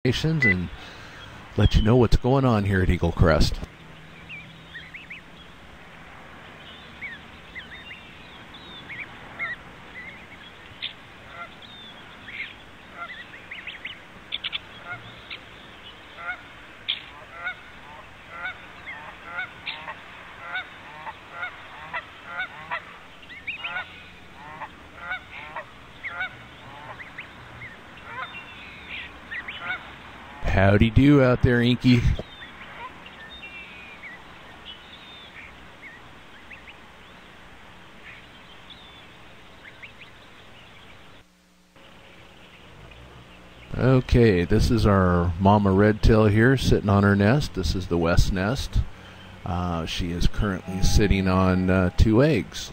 and let you know what's going on here at Eaglecrest. Howdy do out there, Inky. Okay, this is our mama redtail here sitting on her nest. This is the west nest. She is currently sitting on 2 eggs.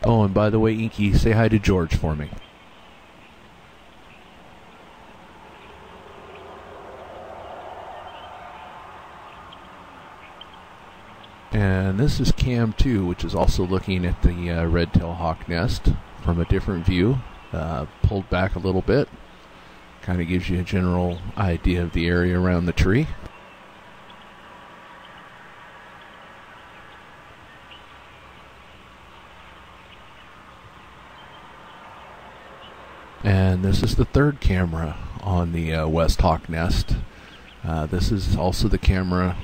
Oh, and by the way, Inky, say hi to George for me. And this is Cam 2, which is also looking at the red-tailed hawk nest from a different view, pulled back a little bit. Kind of gives you a general idea of the area around the tree. And this is the third camera on the West Hawk nest. This is also the camera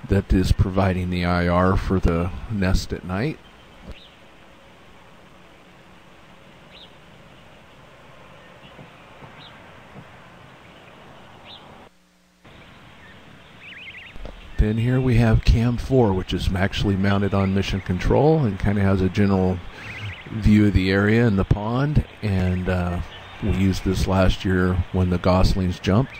that is providing the IR for the nest at night. Then here we have Cam 4, which is actually mounted on mission control and kind of has a general view of the area and the pond, and we used this last year when the goslings jumped.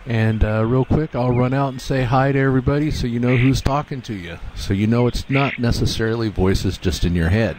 And real quick, I'll run out and say hi to everybody so you know who's talking to you. So you know it's not necessarily voices just in your head.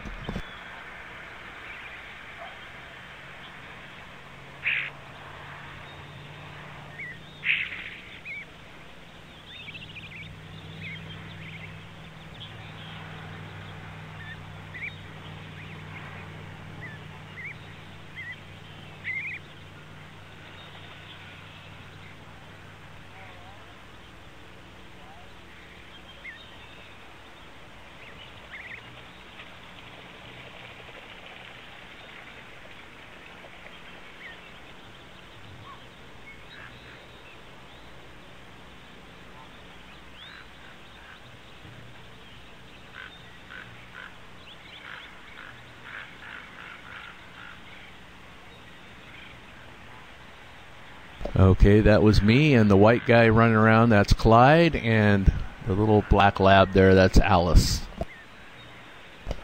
Okay, that was me, and the white guy running around, that's Clyde, and the little black lab there, that's Alice.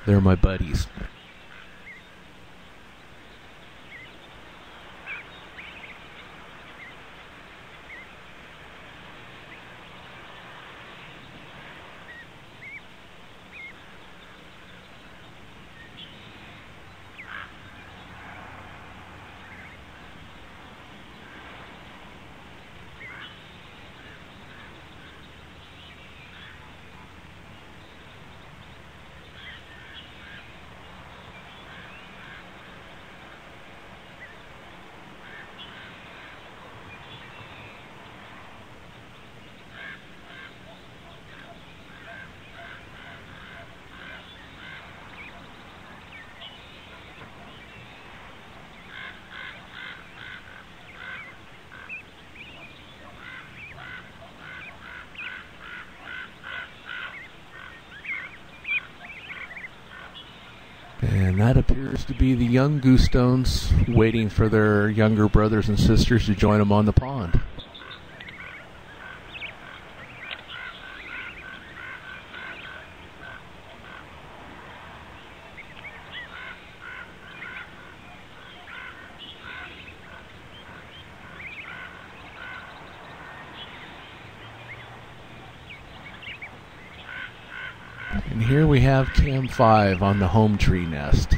They're my buddies. that appears to be the young goosestones waiting for their younger brothers and sisters to join them on the pond. And here we have Cam 5 on the home tree nest.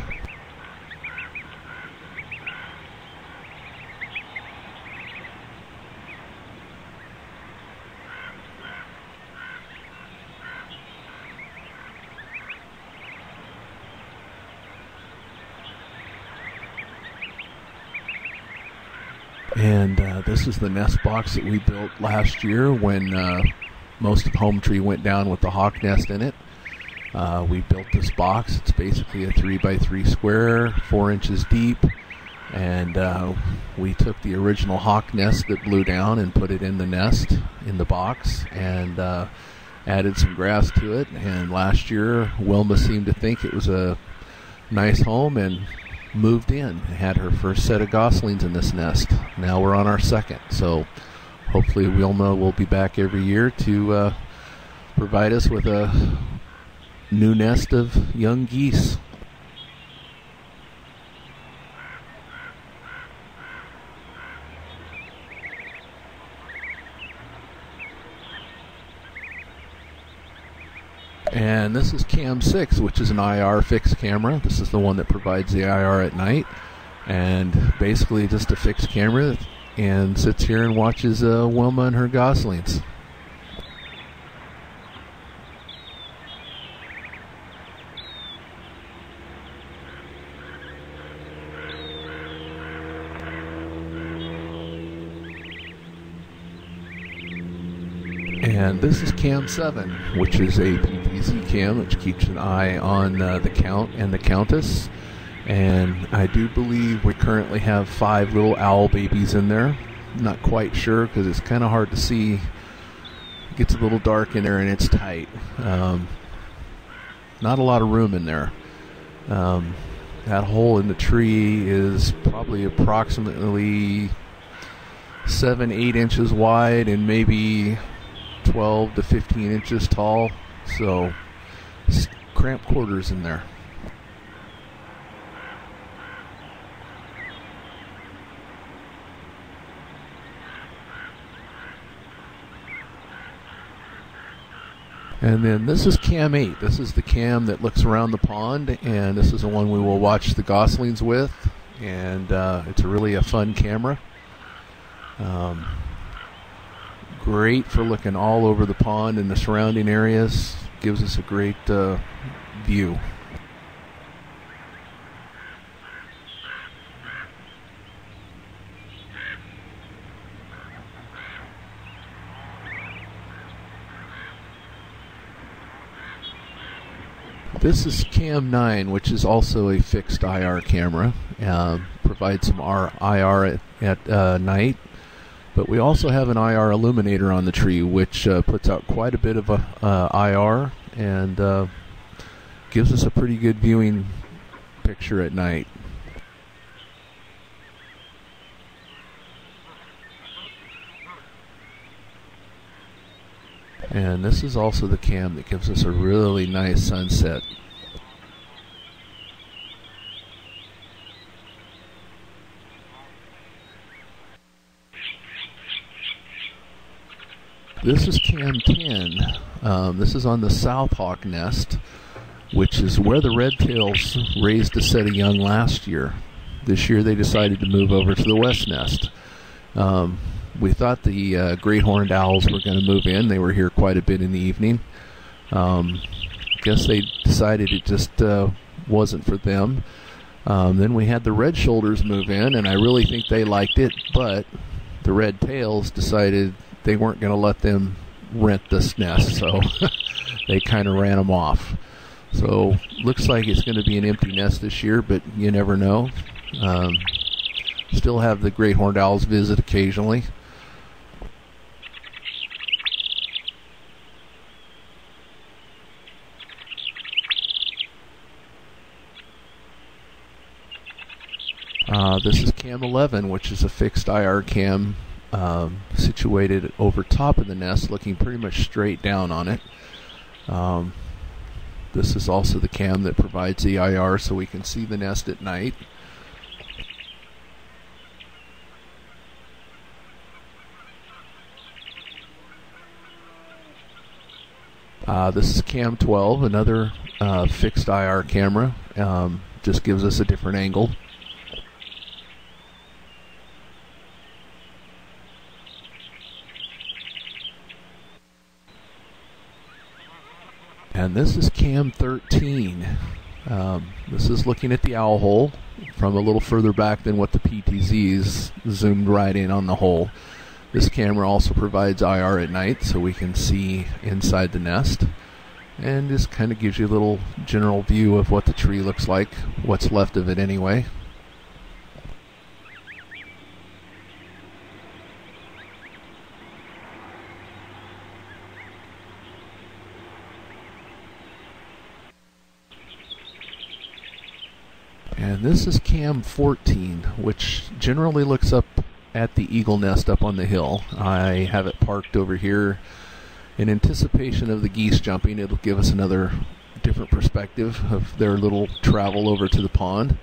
And this is the nest box that we built last year when most of home tree went down with the hawk nest in it. We built this box. It's basically a 3x3 square, 4 inches deep, and we took the original hawk nest that blew down and put it in the nest, in the box, and added some grass to it. And last year, Wilma seemed to think it was a nice home and moved in and had her first set of goslings in this nest. Now we're on our second, so hopefully Wilma will be back every year to provide us with a new nest of young geese. And this is Cam 6, which is an IR fixed camera. This is the one that provides the IR at night, and basically just a fixed camera, and sits here and watches Wilma and her goslings. And this is Cam 7, which is a PTZ cam, which keeps an eye on the Count and the Countess. And I do believe we currently have 5 little owl babies in there. Not quite sure because it's kind of hard to see. It gets a little dark in there and it's tight. Not a lot of room in there. That hole in the tree is probably approximately 7-8 inches wide and maybe 12 to 15 inches tall, so cramped quarters in there. And then this is Cam 8. This is the cam that looks around the pond, and this is the one we will watch the goslings with, and it's really a fun camera. Great for looking all over the pond and the surrounding areas. Gives us a great view. This is Cam 9, which is also a fixed IR camera. Provides some IR at night. But we also have an IR illuminator on the tree, which puts out quite a bit of IR and gives us a pretty good viewing picture at night. And this is also the cam that gives us a really nice sunset. This is Cam 10. This is on the South Hawk nest, which is where the red-tails raised a set of young last year. This year they decided to move over to the west nest. We thought the great horned owls were going to move in. They were here quite a bit in the evening. Guess they decided it just wasn't for them. Then we had the red shoulders move in, and I really think they liked it, but the red tails decided they weren't going to let them rent this nest, so they kind of ran them off. So looks like it's going to be an empty nest this year, but you never know. Still have the great horned owls visit occasionally. This is cam 11, which is a fixed IR cam situated over top of the nest, looking pretty much straight down on it. This is also the cam that provides the IR so we can see the nest at night. This is cam 12, another fixed IR camera. Just gives us a different angle. And this is cam 13. This is looking at the owl hole from a little further back than what the PTZ's zoomed right in on the hole. This camera also provides IR at night so we can see inside the nest, and just kind of gives you a little general view of what the tree looks like, what's left of it anyway. And this is cam 14, which generally looks up at the eagle nest up on the hill. I have it parked over here in anticipation of the geese jumping. It'll give us another different perspective of their little travel over to the pond.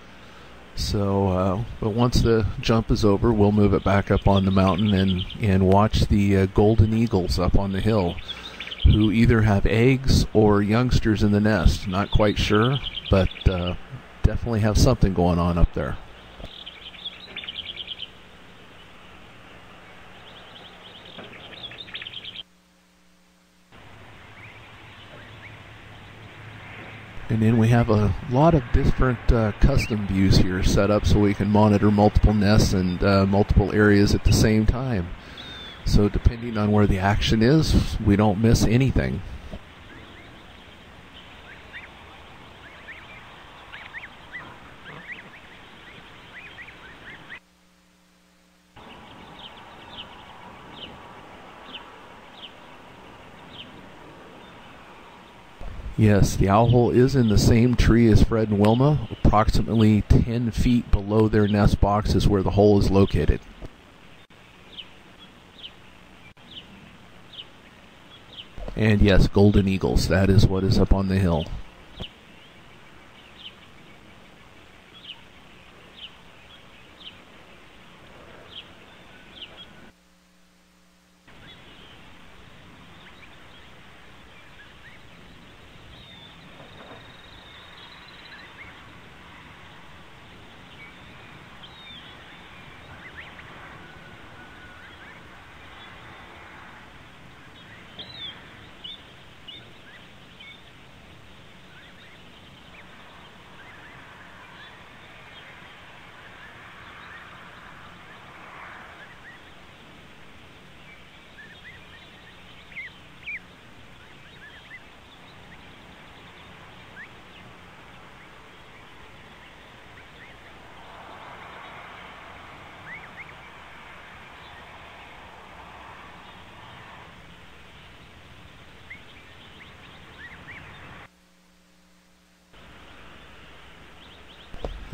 So, but once the jump is over, we'll move it back up on the mountain and watch the golden eagles up on the hill, who either have eggs or youngsters in the nest. Not quite sure, but definitely have something going on up there. And then we have a lot of different custom views here set up so we can monitor multiple nests and multiple areas at the same time. So depending on where the action is, we don't miss anything. Yes, the owl hole is in the same tree as Fred and Wilma. Approximately 10 feet below their nest box is where the hole is located. And yes, golden eagles, that is what is up on the hill.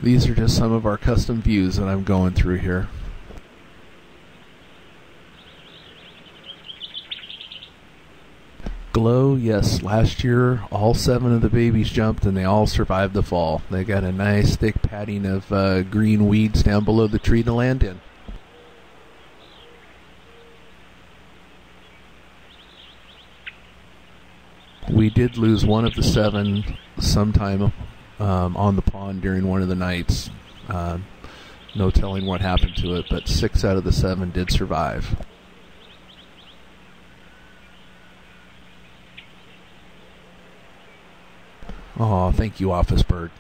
These are just some of our custom views that I'm going through here. Glow, yes, last year all 7 of the babies jumped and they all survived the fall. They got a nice thick padding of green weeds down below the tree to land in. We did lose one of the 7 sometime on the pond during one of the nights. No telling what happened to it, but 6 out of the 7 did survive. Oh, thank you, Office Bird.